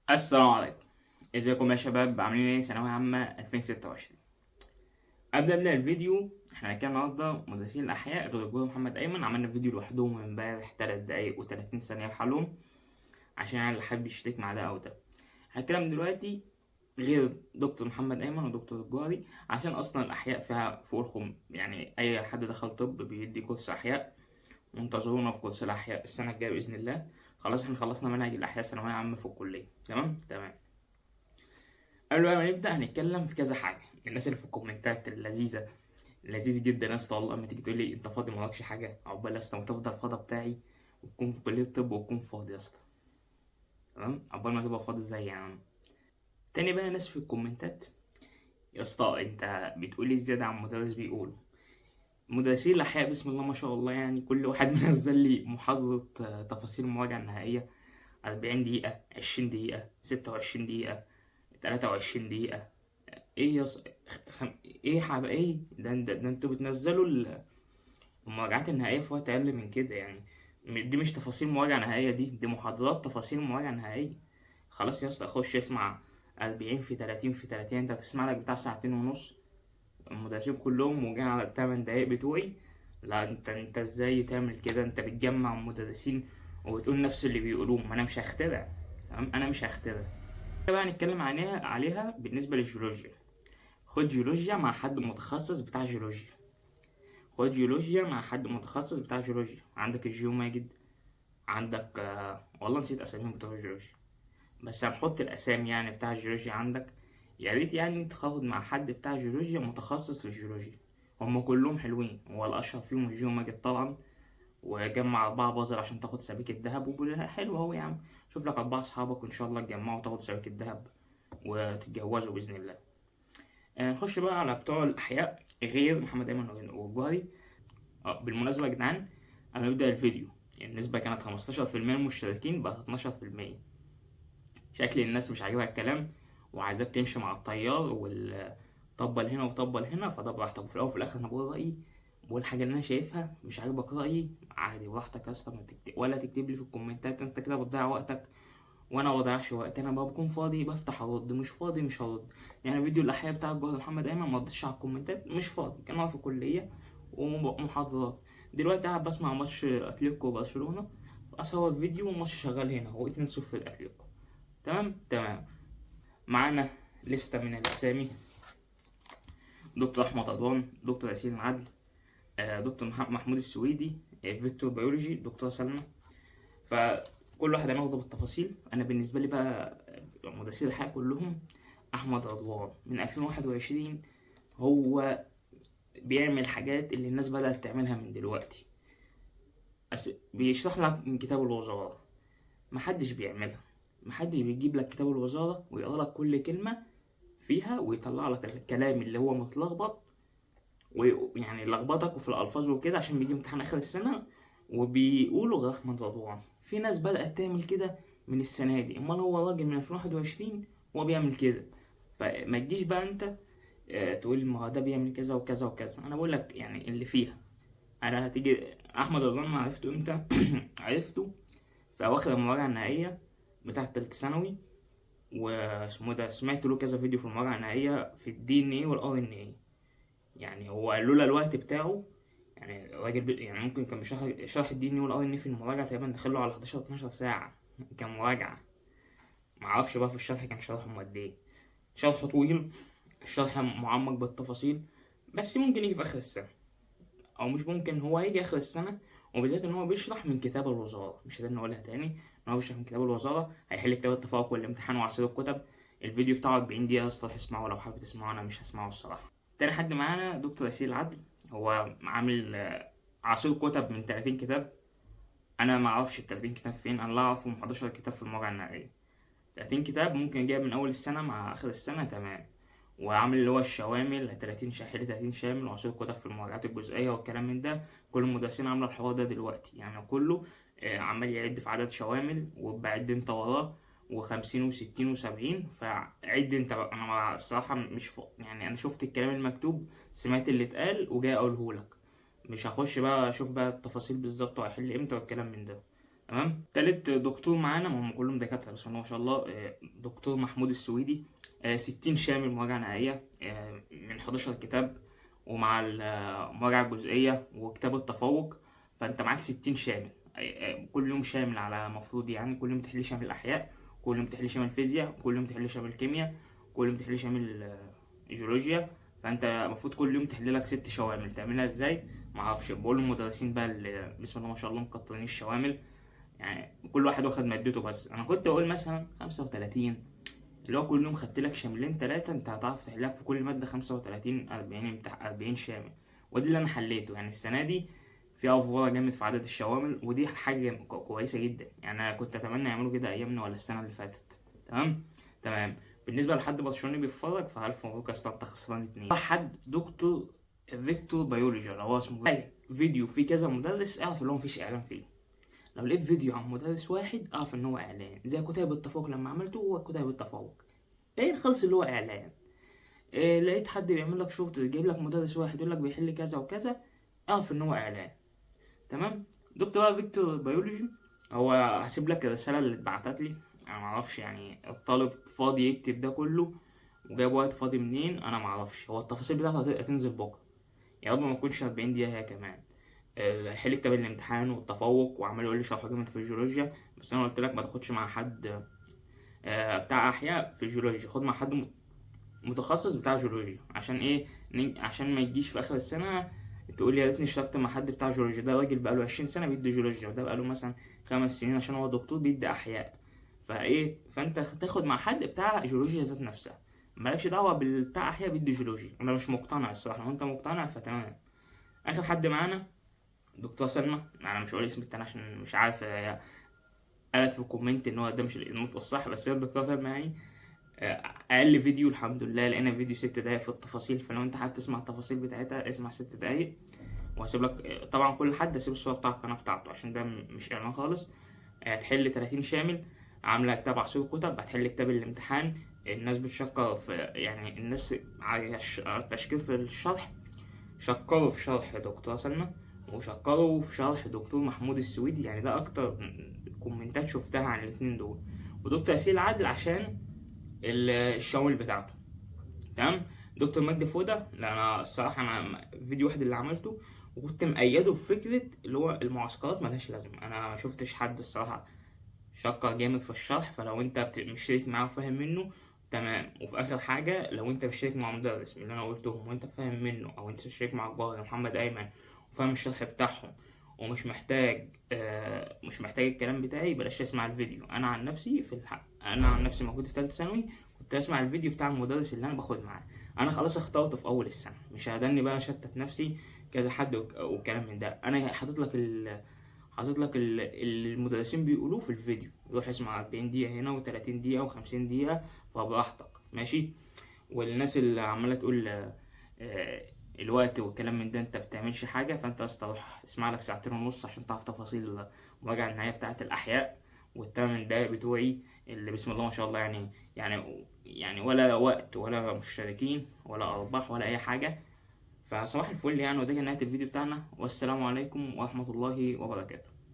السلام عليكم. ازيكم يا شباب؟ عاملين ايه؟ ثانوية عامة 2026. قبل ابدا الفيديو، احنا هنتكلم النهارده مدرسين الاحياء غير الدكتور محمد ايمن. عملنا فيديو لوحدهم من امبارح 3 دقايق و30 ثانية بحالهم، عشان اللي حابب يشترك مع ده او ده. هنتكلم دلوقتي غير دكتور محمد ايمن ودكتور الجوهري، عشان اصلا الاحياء فيها فوق يعني اي حد دخل طب بيدي كورس احياء. وانتظرونا في كورس الاحياء السنة الجاية باذن الله. خلاص احنا خلصنا منهج الاحياء ثانوية عامة في الكلية. تمام. قبل بقى ما نبدأ هنتكلم في كذا حاجة. الناس اللي في الكومنتات اللذيذة، لذيذ جدا يا اسطى والله، اما تيجي تقول لي انت فاضي ما وراكش حاجة، عقبال يا اسطى ما تفضل الفضا بتاعي وتكون في كلية الطب وتكون فاضي يا اسطى. تمام، عقبال ما تبقى فاضي زي يعني. تاني بقى ناس في الكومنتات، يا اسطى انت بتقولي زيادة عن مدرس بيقول. مدرسين الأحياء بسم الله ما شاء الله، يعني كل واحد منزل لي محاضرة تفاصيل المراجعة النهائية 40 دقيقة، 20 دقيقة، 26 دقيقة، 23 دقيقة. ايه يا ص... ايه ايه ده انتوا بتنزلوا المراجعات النهائية في وقت اقل من كده يعني. دي مش تفاصيل مراجعة نهائية، دي محاضرات تفاصيل مراجعة نهائية. خلاص يا اسطى، اخش اسمع 40 في 30 في 30، انت هتسمع لك بتاع ساعتين ونص المدرسين كلهم وجاي على التمن دقايق بتوعي. لا انت ازاي تعمل كده؟ انت بتجمع مدرسين وبتقول نفس اللي بيقولوه. ما انا مش هخترع. تمام، انا مش هخترع. بقى نتكلم عليها بالنسبة للجيولوجيا. خد جيولوجيا مع حد متخصص بتاع جيولوجيا. خد جيولوجيا مع حد متخصص بتاع جيولوجيا. عندك الجيو ماجد، عندك والله نسيت اساميهم بتوع الجيولوجيا، بس هنحط الاسامي يعني بتاع الجيولوجيا عندك. يا ريت يعني تاخد مع حد بتاع جيولوجيا متخصص في الجيولوجيا. هم كلهم حلوين، هو الاشهر فيهم الجيو ماجد طبعا. وجمع 4 بازل عشان تاخد سبيكة دهب، وبقول حلو اهو يا عم. شوف لك 4 أصحابك وإن شاء الله تجمعوا وتاخدوا سبيكة دهب وتتجوزوا بإذن الله. نخش بقى على بتوع الأحياء غير محمد أيمن والجوهري. بالمناسبة يا جدعان، أنا ببدأ الفيديو يعني النسبة كانت 15% المشتركين بقت 12%. شكل الناس مش عاجبها الكلام وعايزاك تمشي مع التيار طبل هنا وطبل هنا، فده براحتك. في الأول وفي الآخر أنا بقول رأيي، بقول حاجة اللي أنا شايفها. مش عاجبك رأيي عادي، براحتك يا اسطى. ولا تكتب لي في الكومنتات أنت كده بتضيع وقتك، وانا ما بضيعش وقت. انا بقى بكون فاضي بفتح ارد، مش فاضي مش هرد. يعني فيديو الاحياء بتاع الجوهر محمد ايمن ما ردتش على الكومنتات، مش فاضي، كان واقف في كليه ومحاضرات. دلوقتي قاعد بسمع ماتش اتلتيكو وبرشلونه، اصور فيديو والماتش شغال هنا، هو 2-0 الاتليكو. تمام. معانا لستة من الاسامي: دكتور احمد رضوان، دكتور ياسين العدل، دكتور محمود السويدي، فيكتور بيولوجي، دكتور سلمى. فكل واحد هناخده بالتفاصيل. انا بالنسبه لي بقى مدرسين الحياة كلهم احمد رضوان من 2021. هو بيعمل حاجات اللي الناس بدأت تعملها من دلوقتي، بس بيشرح لك من كتاب الوزارة. محدش بيعملها. محدش بيجيب لك كتاب الوزارة ويقرا لك كل كلمة فيها ويطلع لك الكلام اللي هو متلخبط، ويعني يلخبطك وفي الألفاظ وكده عشان بيجي امتحان آخر السنة وبيقولوا غير أحمد رضوان. في ناس بدأت تعمل كده من السنة دي، أمال هو راجل من 2021 هو بيعمل كده. فما تجيش بقى أنت تقول ما هو ده بيعمل كذا وكذا وكذا. أنا بقول لك يعني اللي فيها. أنا هتيجي أحمد رضوان ما عرفته إمتى؟ عرفته في أواخر المراجعة النهائية بتاعة تالتة ثانوي. واسمه ده سمعت له كذا فيديو في المراجعة النهائية في الدي ان ايه والار ان ايه. يعني هو لولا الوقت بتاعه، يعني الراجل يعني ممكن كان شرح الدي ان ايه والار ان ايه في المراجعة تقريبا دخله على 11 12 ساعة كمراجعة. معرفش بقى في الشرح كان شرحهم قد ايه. شرح طويل، الشرح معمق بالتفاصيل، بس ممكن يجي في آخر السنة. أو مش ممكن، هو هيجي آخر السنة. وبالذات إن هو بيشرح من كتاب الوزارة، مش قادر نقولها تاني إن هو بيشرح من كتاب الوزارة. هيحل كتاب التفوق والامتحان وعصير الكتب. الفيديو بتاعه 40 دقيقة، أصلا اسمعه لو حابب تسمعه. أنا مش هسمعه الصراحة. تاني حد معانا دكتور ياسين العدل. هو عامل عصير كتب من 30 كتاب. أنا معرفش ال 30 كتاب فين، أنا لا أعرفهم 11 كتاب في المراجعة النهائية. 30 كتاب ممكن جايب من أول السنة مع آخر السنة تمام. وعامل اللي هو الشوامل 30 شاحنة 30 شامل وعصير كتب في المراجعات الجزئية والكلام من ده. كل المدرسين عاملة الحوار ده دلوقتي يعني كله. عمال يعد في عدد شوامل وبعد انت وراه، وخمسين وستين وسبعين. فعد انت بقى. انا الصراحة مش يعني انا شفت الكلام المكتوب، سمعت اللي اتقال وجاي اقوله لك. مش هخش بقى اشوف بقى التفاصيل بالظبط وهيحل امتى والكلام من ده. تمام. تالت دكتور معانا، ما هم كلهم دكاترة بسم الله ما شاء الله، دكتور محمود السويدي. 60 شامل مراجعة نهائية، من 11 كتاب، ومع المراجعة الجزئية وكتاب التفوق. فأنت معاك 60 شامل، كل يوم شامل على مفروض، يعني كل يوم تحل شامل أحياء، كل يوم تحل شامل فيزياء، كل يوم تحل شامل كيمياء، كل يوم تحل شامل جيولوجيا. فأنت المفروض كل يوم تحل لك 6 شوامل. تعملها ازاي؟ معرفش، بقول للمدرسين بقى اللي بسم الله ما شاء الله مكترين الشوامل، يعني كل واحد واخد مادته. بس انا كنت اقول مثلا 35، اللي هو كل يوم خدت لك شاملين 3، انت هتعرف تحلك في كل ماده 35 40 بتاع 40 شامل. ودي اللي انا حليته. يعني السنه دي في افوره جامد في عدد الشوامل، ودي حاجه كويسه جدا. يعني انا كنت اتمنى يعملوا كده ايامنا ولا السنه اللي فاتت. تمام. بالنسبه لحد برشلوني بيتفرج، فالف مبروك، اصلا انت خسران 2. حد دكتور فيكتور بيولوجي هو اسمه، فيديو فيه كذا مدرس، اعرف اللي هو مفيش اعلان فيه. لو لقيت فيديو عن مدرس واحد اعرف ان هو اعلان، زي كتاب التفوق لما عملته. هو كتاب التفوق ايه خلص اللي هو اعلان. إيه لقيت حد بيعمل لك شورتس جايب لك مدرس واحد يقول لك بيحل كذا وكذا، اعرف ان هو اعلان. تمام. دكتور بقى فيكتور بيولوجي، هو هسيب لك الرساله اللي اتبعتت لي. انا معرفش يعني الطالب فاضي يكتب ده كله وجايب وقت فاضي منين، انا معرفش. هو التفاصيل بتاعته هتنزل بكره، يا رب ما تكونش 40 دقيقه هي كمان. حل كتاب الامتحان والتفوق، وعمال يقول لي شرح جامد في الجيولوجيا. بس انا قلت لك ما تاخدش مع حد بتاع احياء في الجيولوجيا، خد مع حد متخصص بتاع جيولوجيا. عشان ايه؟ عشان ما يجيش في اخر السنه تقول لي يا ريتني اشتركت مع حد بتاع جيولوجيا. ده راجل بقاله 20 سنه بيدي جيولوجيا، وده بقاله مثلا 5 سنين عشان هو دكتور بيدي احياء. فانت تاخد مع حد بتاع جيولوجيا ذات نفسها، مالكش دعوه بالبتاع احياء بيدي جيولوجيا. انا مش مقتنع الصراحه، لو انت مقتنع فتمام. اخر حد معانا دكتورة سلمى. انا مش هقول اسم التاني عشان مش عارف، قالت في الكومنت ان هو ده مش النطق الصح، بس هي الدكتورة سلمى يعني. اقل فيديو الحمد لله لقينا فيديو 6 دقايق في التفاصيل. فلو انت حابب تسمع التفاصيل بتاعتها اسمع 6 دقايق. وهسيب لك طبعا كل حد هسيب الصورة بتاع القناة بتاعته عشان ده مش اعلان خالص. هتحل 30 شامل، عاملة كتاب عصير كتب، هتحل كتاب الامتحان. الناس بتشكر في، يعني الناس على التشكير في الشرح، شكروا في شرح دكتورة سلمى وشكروا في شرح دكتور محمود السويدي. يعني ده اكتر كومنتات شفتها عن الاتنين دول. ودكتور ياسين عادل عشان الشاول بتاعته. تمام. دكتور مجدي فودة، لا انا الصراحه انا فيديو واحد اللي عملته وكنت مأيده في فكره اللي هو المعسكرات ملهاش لازمه. انا ما شفتش حد الصراحه شكر جامد في الشرح. فلو انت مشترك معاه وفاهم منه تمام. وفي اخر حاجه، لو انت مشترك مع مدرس من اللي انا قلتهم وانت فاهم منه، او انت مشترك مع جبار محمد ايمن وفاهم الشرح بتاعهم ومش محتاج مش محتاج الكلام بتاعي، بلاش تسمع الفيديو. انا عن نفسي في الحق، انا عن نفسي موجود في ثالثه ثانوي كنت اسمع الفيديو بتاع المدرس اللي انا باخد معاه. انا خلاص اخترت في اول السنه، مش هدني بقى شتت نفسي كذا حد وكلام من ده. انا حاطط لك المدرسين بيقولوه في الفيديو. روح اسمع 40 دقيقة هنا و30 دقيقة و50 دقيقة فبراحتك ماشي. والناس اللي عمالة تقول الوقت والكلام من ده انت بتعملش حاجة، فانت بس تروح اسمع لك 2 ساعة ونص عشان تعرف تفاصيل المراجعة النهائية بتاعة الأحياء. وال8 دقايق بتوعي اللي بسم الله ما شاء الله، يعني ولا وقت ولا مشتركين ولا أرباح ولا أي حاجة. فصباح الفل يعني. وده كان نهاية الفيديو بتاعنا، والسلام عليكم ورحمة الله وبركاته.